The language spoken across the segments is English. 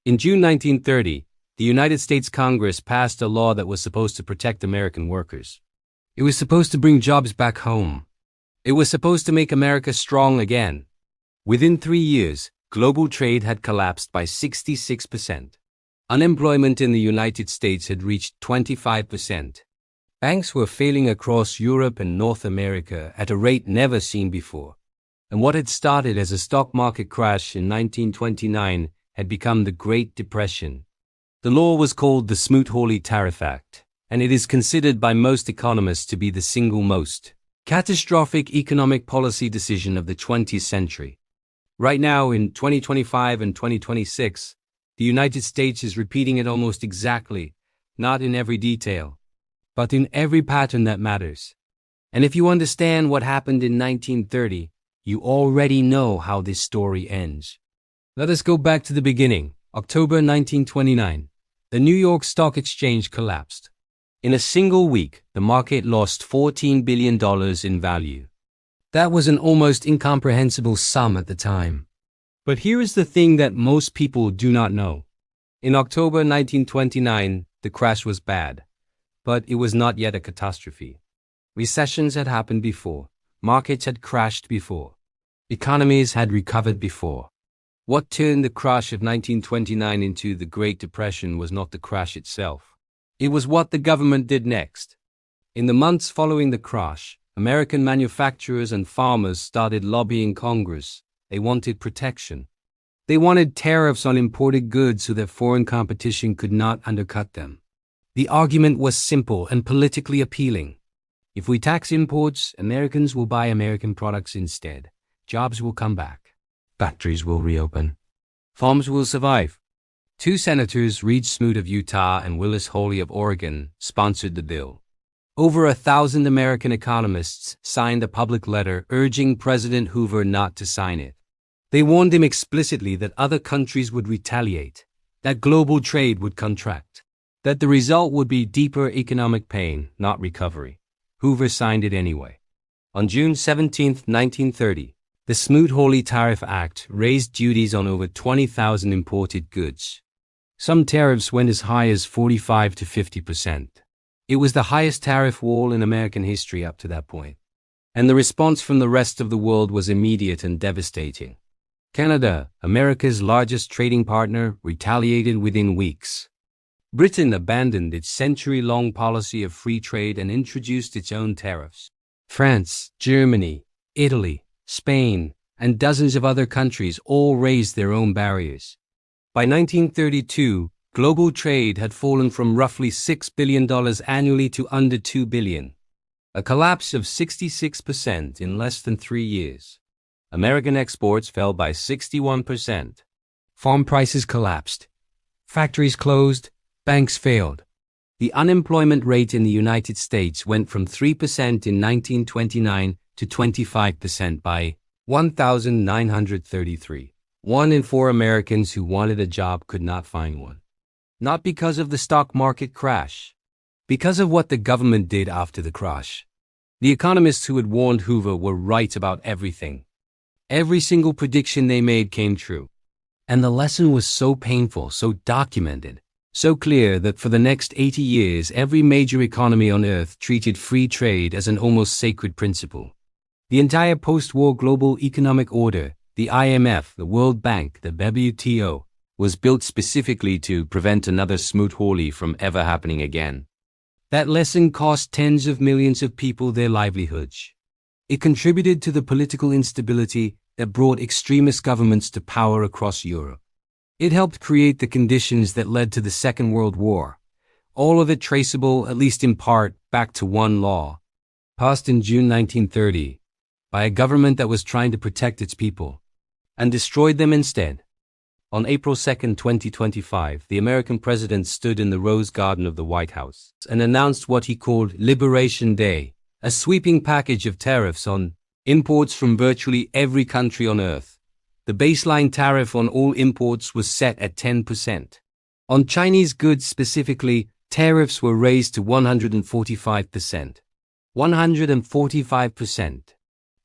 In June 1930, the United States Congress passed a law that was supposed to protect American workers. It was supposed to bring jobs back home. It was supposed to make America strong again. Within 3 years, global trade had collapsed by 66%. Unemployment in the United States had reached 25%. Banks were failing across Europe and North America at a rate never seen before. And what had started as a stock market crash in 1929 had become the Great Depression. The law was called the Smoot-Hawley Tariff Act, and it is considered by most economists to be the single most catastrophic economic policy decision of the 20th century. Right now, in 2025 and 2026, the United States is repeating it almost exactly, not in every detail, but in every pattern that matters. And if you understand what happened in 1930, you already know how this story ends. Let us go back to the beginning. October 1929, the New York Stock Exchange collapsed. In a single week, the market lost $14 billion in value. That was an almost incomprehensible sum at the time. But here is the thing that most people do not know. In October 1929, the crash was bad, but it was not yet a catastrophe. Recessions had happened before. Markets had crashed before. Economies had recovered before. What turned the crash of 1929 into the Great Depression was not the crash itself. It was what the government did next. In the months following the crash, American manufacturers and farmers started lobbying Congress. They wanted protection. They wanted tariffs on imported goods so that foreign competition could not undercut them. The argument was simple and politically appealing. If we tax imports, Americans will buy American products instead. Jobs will come back. Factories will reopen. Farms will survive. 2 senators, Reed Smoot of Utah and Willis Hawley of Oregon, sponsored the bill. Over 1,000 American economists signed a public letter urging President Hoover not to sign it. They warned him explicitly that other countries would retaliate, that global trade would contract, that the result would be deeper economic pain, not recovery. Hoover signed it anyway. On June 17, 1930, the Smoot-Hawley Tariff Act raised duties on over 20,000 imported goods. Some tariffs went as high as 45 to 50%. It was the highest tariff wall in American history up to that point. And the response from the rest of the world was immediate and devastating. Canada, America's largest trading partner, retaliated within weeks. Britain abandoned its century-long policy of free trade and introduced its own tariffs. France, Germany, Italy, Spain, and dozens of other countries all raised their own barriers. By 1932, global trade had fallen from roughly $6 billion annually to under $2 billion. A collapse of 66% in less than 3 years. American exports fell by 61%. Farm prices collapsed. Factories closed. Banks failed. The unemployment rate in the United States went from 3% in 1929 to 25% by 1933. 1 in 4 Americans who wanted a job could not find one. Not because of the stock market crash, because of what the government did after the crash. The economists who had warned Hoover were right about everything. Every single prediction they made came true. And the lesson was so painful, so documented, so clear that for the next 80 years, every major economy on earth treated free trade as an almost sacred principle. The entire post-war global economic order, the IMF, the World Bank, the WTO, was built specifically to prevent another Smoot-Hawley from ever happening again. That lesson cost tens of millions of people their livelihoods. It contributed to the political instability that brought extremist governments to power across Europe. It helped create the conditions that led to the Second World War, all of it traceable, at least in part, back to one law, passed in June 1930, by a government that was trying to protect its people, and destroyed them instead. On April 2, 2025, the American president stood in the Rose Garden of the White House and announced what he called Liberation Day, a sweeping package of tariffs on imports from virtually every country on earth. The baseline tariff on all imports was set at 10%. On Chinese goods specifically, tariffs were raised to 145%. 145%.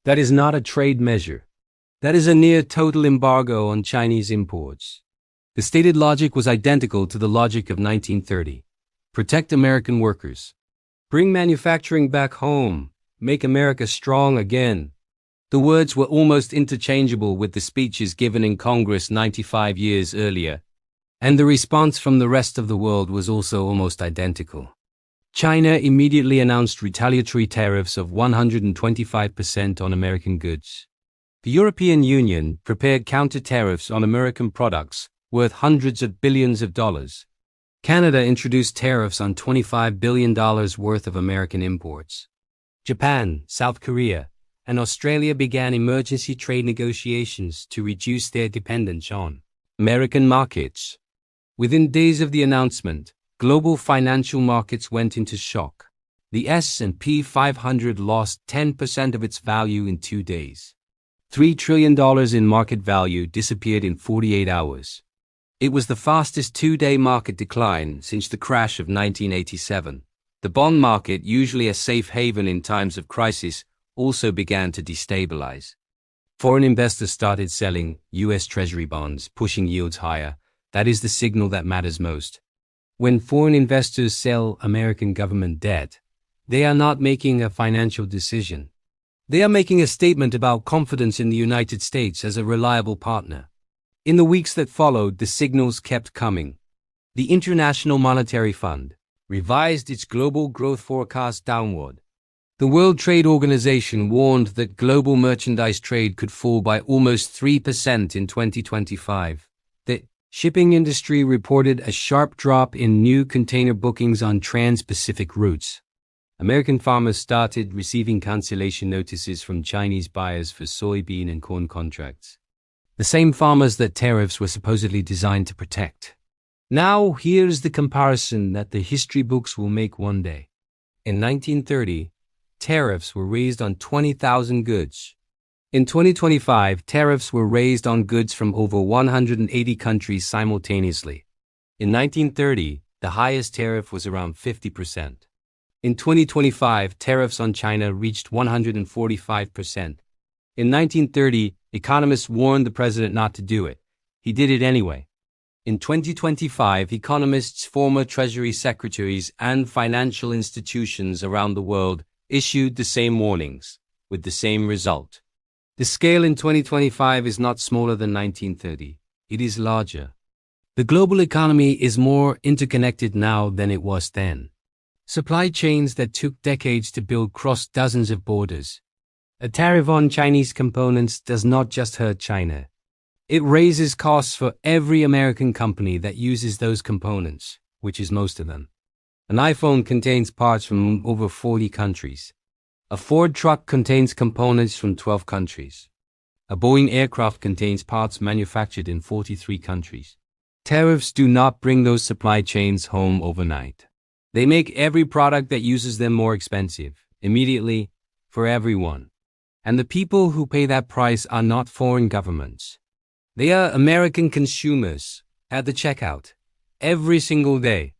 That is not a trade measure. That is a near total embargo on Chinese imports. The stated logic was identical to the logic of 1930. Protect American workers. Bring manufacturing back home. Make America strong again. The words were almost interchangeable with the speeches given in Congress 95 years earlier, and the response from the rest of the world was also almost identical. China immediately announced retaliatory tariffs of 125% on American goods. The European Union prepared counter-tariffs on American products worth hundreds of billions of dollars. Canada introduced tariffs on $25 billion worth of American imports. Japan, South Korea, and Australia began emergency trade negotiations to reduce their dependence on American markets. Within days of the announcement, global financial markets went into shock. The S&P 500 lost 10% of its value in 2 days. $3 trillion in market value disappeared in 48 hours. It was the fastest 2-day market decline since the crash of 1987. The bond market, usually a safe haven in times of crisis, also began to destabilize. Foreign investors started selling U.S. Treasury bonds, pushing yields higher. That is the signal that matters most. When foreign investors sell American government debt, they are not making a financial decision. They are making a statement about confidence in the United States as a reliable partner. In the weeks that followed, the signals kept coming. The International Monetary Fund revised its global growth forecast downward. The World Trade Organization warned that global merchandise trade could fall by almost 3% in 2025. The shipping industry reported a sharp drop in new container bookings on trans-Pacific routes. American farmers started receiving cancellation notices from Chinese buyers for soybean and corn contracts. The same farmers that tariffs were supposedly designed to protect. Now, here's the comparison that the history books will make one day. In 1930, tariffs were raised on 20,000 goods. In 2025, tariffs were raised on goods from over 180 countries simultaneously. In 1930, the highest tariff was around 50%. In 2025, tariffs on China reached 145%. In 1930, economists warned the president not to do it. He did it anyway. In 2025, economists, former Treasury secretaries, and financial institutions around the world issued the same warnings, with the same result. The scale in 2025 is not smaller than 1930. It is larger. The global economy is more interconnected now than it was then. Supply chains that took decades to build cross dozens of borders. A tariff on Chinese components does not just hurt China. It raises costs for every American company that uses those components, which is most of them. An iPhone contains parts from over 40 countries. A Ford truck contains components from 12 countries. A Boeing aircraft contains parts manufactured in 43 countries. Tariffs do not bring those supply chains home overnight. They make every product that uses them more expensive, immediately, for everyone. And the people who pay that price are not foreign governments. They are American consumers at the checkout, every single day.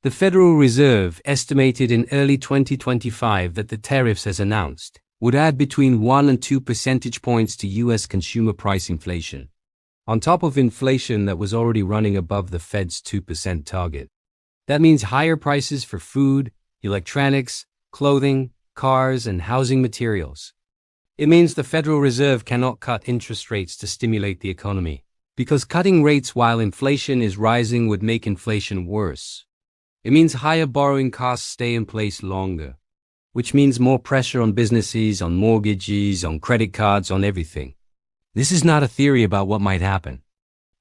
The Federal Reserve estimated in early 2025 that the tariffs as announced would add between 1 and 2 percentage points to U.S. consumer price inflation, on top of inflation that was already running above the Fed's 2% target. That means higher prices for food, electronics, clothing, cars, and housing materials. It means the Federal Reserve cannot cut interest rates to stimulate the economy, because cutting rates while inflation is rising would make inflation worse. It means higher borrowing costs stay in place longer, which means more pressure on businesses, on mortgages, on credit cards, on everything. This is not a theory about what might happen.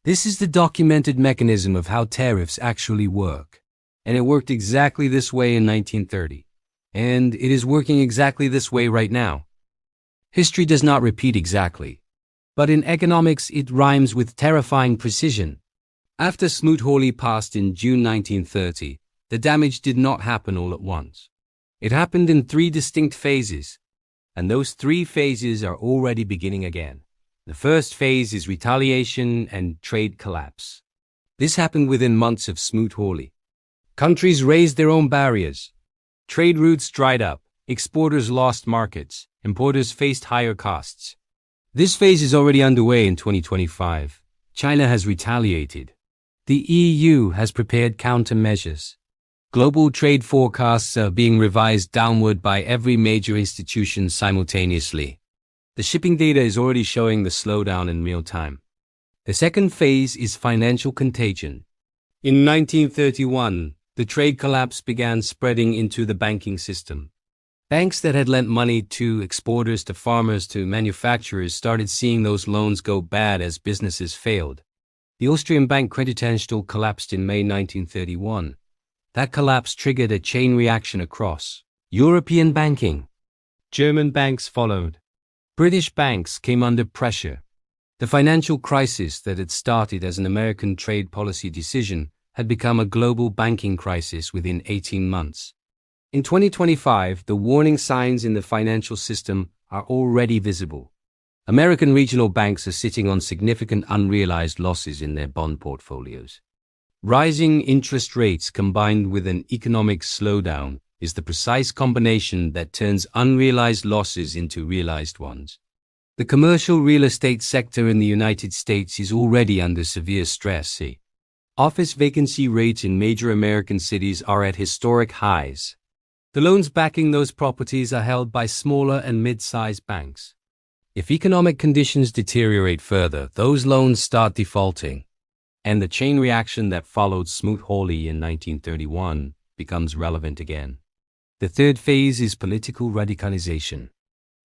This is the documented mechanism of how tariffs actually work. And it worked exactly this way in 1930. And it is working exactly this way right now. History does not repeat exactly, but in economics it rhymes with terrifying precision. After Smoot-Hawley passed in June 1930, the damage did not happen all at once. It happened in 3 distinct phases, and those 3 phases are already beginning again. The first phase is retaliation and trade collapse. This happened within months of Smoot-Hawley. Countries raised their own barriers. Trade routes dried up. Exporters lost markets. Importers faced higher costs. This phase is already underway in 2025. China has retaliated. The EU has prepared countermeasures. Global trade forecasts are being revised downward by every major institution simultaneously. The shipping data is already showing the slowdown in real time. The second phase is financial contagion. In 1931, the trade collapse began spreading into the banking system. Banks that had lent money to exporters, to farmers, to manufacturers started seeing those loans go bad as businesses failed. The Austrian bank Creditanstalt collapsed in May 1931. That collapse triggered a chain reaction across European banking. German banks followed. British banks came under pressure. The financial crisis that had started as an American trade policy decision had become a global banking crisis within 18 months. In 2025, the warning signs in the financial system are already visible. American regional banks are sitting on significant unrealized losses in their bond portfolios. Rising interest rates combined with an economic slowdown is the precise combination that turns unrealized losses into realized ones. The commercial real estate sector in the United States is already under severe stress. Office vacancy rates in major American cities are at historic highs. The loans backing those properties are held by smaller and mid-sized banks. If economic conditions deteriorate further, those loans start defaulting, and the chain reaction that followed Smoot-Hawley in 1931 becomes relevant again. The third phase is political radicalization.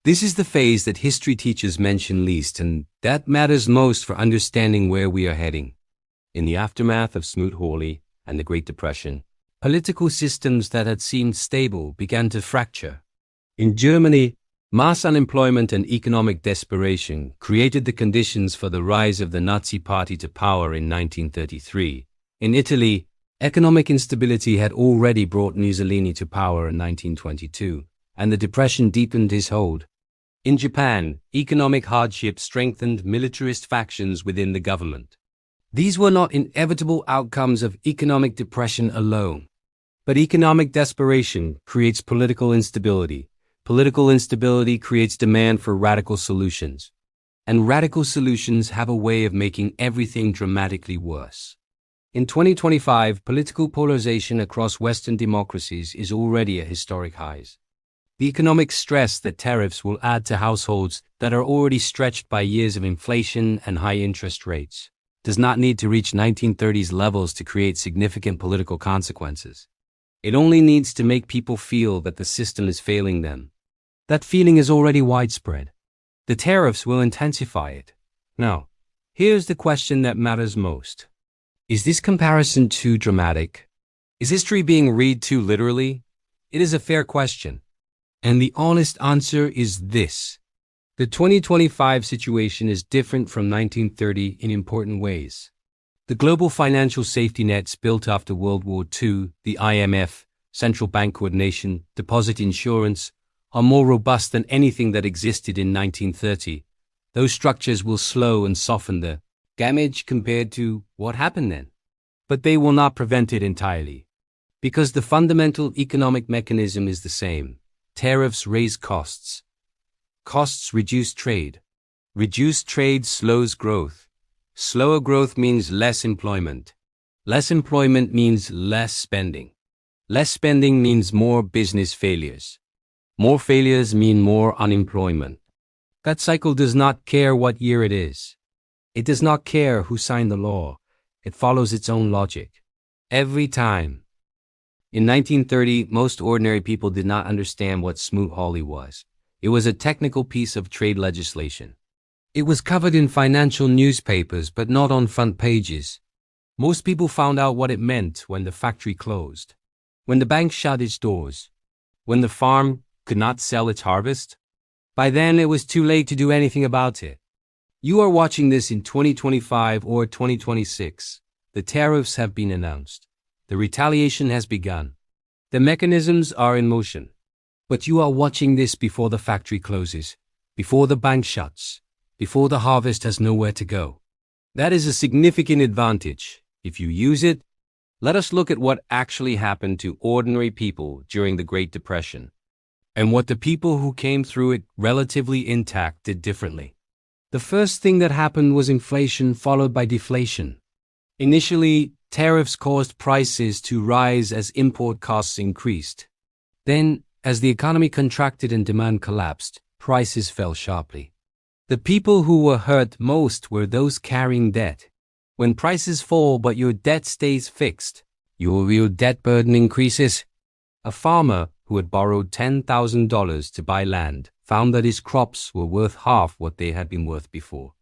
This is the phase that history teachers mention least, and that matters most for understanding where we are heading. In the aftermath of Smoot-Hawley and the Great Depression, political systems that had seemed stable began to fracture. In Germany, mass unemployment and economic desperation created the conditions for the rise of the Nazi Party to power in 1933. In Italy, economic instability had already brought Mussolini to power in 1922, and the Depression deepened his hold. In Japan, economic hardship strengthened militarist factions within the government. These were not inevitable outcomes of economic depression alone, but economic desperation creates political instability. Political instability creates demand for radical solutions, and radical solutions have a way of making everything dramatically worse. In 2025, political polarization across Western democracies is already at historic highs. The economic stress that tariffs will add to households that are already stretched by years of inflation and high interest rates does not need to reach 1930s levels to create significant political consequences. It only needs to make people feel that the system is failing them. That feeling is already widespread. The tariffs will intensify it. Now, here's the question that matters most. Is this comparison too dramatic? Is history being read too literally? It is a fair question. And the honest answer is this. The 2025 situation is different from 1930 in important ways. The global financial safety nets built after World War II, the IMF, central bank coordination, deposit insurance, are more robust than anything that existed in 1930. Those structures will slow and soften the damage compared to what happened then. But they will not prevent it entirely. Because the fundamental economic mechanism is the same. Tariffs raise costs. Costs reduce trade. Reduced trade slows growth. Slower growth means less employment. Less employment means less spending. Less spending means more business failures. More failures mean more unemployment. That cycle does not care what year it is. It does not care who signed the law. It follows its own logic. Every time. In 1930, most ordinary people did not understand what Smoot-Hawley was. It was a technical piece of trade legislation. It was covered in financial newspapers, but not on front pages. Most people found out what it meant when the factory closed, when the bank shut its doors, when the farm could not sell its harvest. By then, it was too late to do anything about it. You are watching this in 2025 or 2026. The tariffs have been announced. The retaliation has begun. The mechanisms are in motion. But you are watching this before the factory closes, before the bank shuts, before the harvest has nowhere to go. That is a significant advantage. If you use it, let us look at what actually happened to ordinary people during the Great Depression, and what the people who came through it relatively intact did differently. The first thing that happened was inflation followed by deflation. Initially, tariffs caused prices to rise as import costs increased. Then, as the economy contracted and demand collapsed, prices fell sharply. The people who were hurt most were those carrying debt. When prices fall but your debt stays fixed, your real debt burden increases. A farmer who had borrowed $10,000 to buy land found that his crops were worth half what they had been worth before.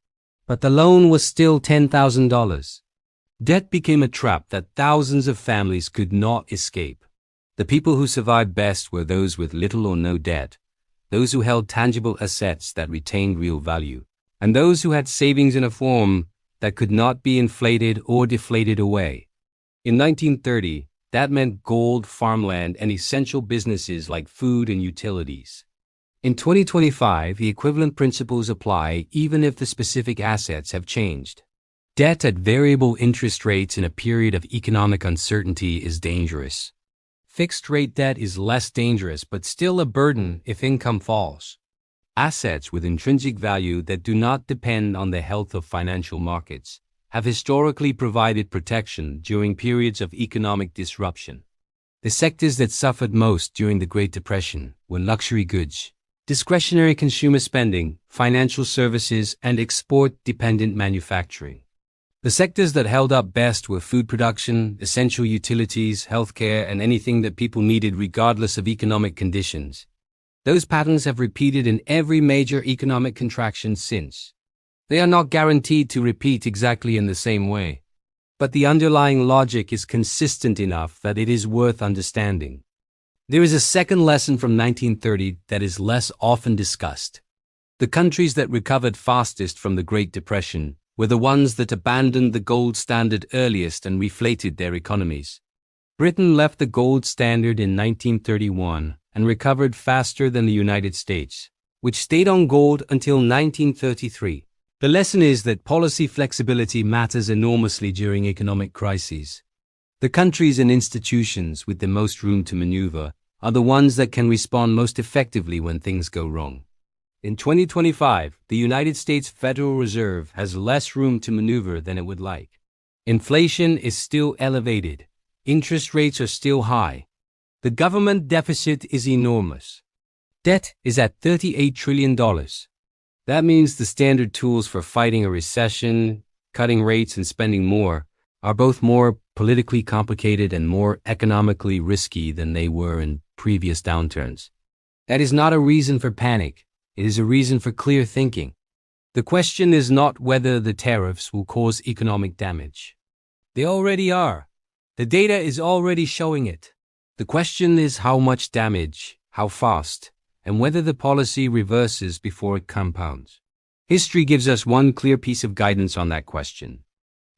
But the loan was still $10,000. Debt became a trap that thousands of families could not escape. The people who survived best were those with little or no debt, those who held tangible assets that retained real value, and those who had savings in a form that could not be inflated or deflated away. In 1930, that meant gold, farmland, and essential businesses like food and utilities. In 2025, the equivalent principles apply even if the specific assets have changed. Debt at variable interest rates in a period of economic uncertainty is dangerous. Fixed-rate debt is less dangerous but still a burden if income falls. Assets with intrinsic value that do not depend on the health of financial markets have historically provided protection during periods of economic disruption. The sectors that suffered most during the Great Depression were luxury goods, discretionary consumer spending, financial services, and export-dependent manufacturing. The sectors that held up best were food production, essential utilities, healthcare, and anything that people needed regardless of economic conditions. Those patterns have repeated in every major economic contraction since. They are not guaranteed to repeat exactly in the same way, but the underlying logic is consistent enough that it is worth understanding. There is a second lesson from 1930 that is less often discussed. The countries that recovered fastest from the Great Depression were the ones that abandoned the gold standard earliest and reflated their economies. Britain left the gold standard in 1931 and recovered faster than the United States, which stayed on gold until 1933. The lesson is that policy flexibility matters enormously during economic crises. The countries and institutions with the most room to maneuver are the ones that can respond most effectively when things go wrong. In 2025, the United States Federal Reserve has less room to maneuver than it would like. Inflation is still elevated. Interest rates are still high. The government deficit is enormous. Debt is at $38 trillion. That means the standard tools for fighting a recession, cutting rates and spending more, are both more politically complicated and more economically risky than they were in previous downturns. That is not a reason for panic. It is a reason for clear thinking. The question is not whether the tariffs will cause economic damage. They already are. The data is already showing it. The question is how much damage, how fast, and whether the policy reverses before it compounds. History gives us one clear piece of guidance on that question.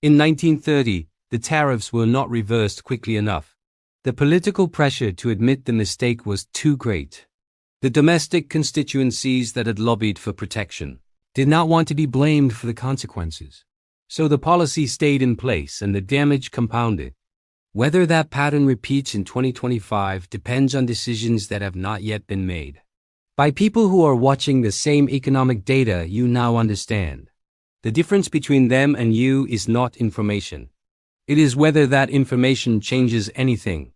In 1930, the tariffs were not reversed quickly enough. The political pressure to admit the mistake was too great. The domestic constituencies that had lobbied for protection did not want to be blamed for the consequences. So the policy stayed in place and the damage compounded. Whether that pattern repeats in 2025 depends on decisions that have not yet been made by people who are watching the same economic data you now understand. The difference between them and you is not information. It is whether that information changes anything.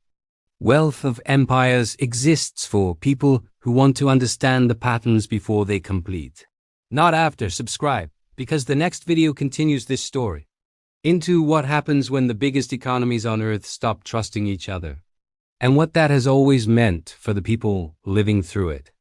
Wealth of empires exists for people who want to understand the patterns before they complete. Not after. Subscribe, because the next video continues this story. Into what happens when the biggest economies on earth stop trusting each other, and what that has always meant for the people living through it.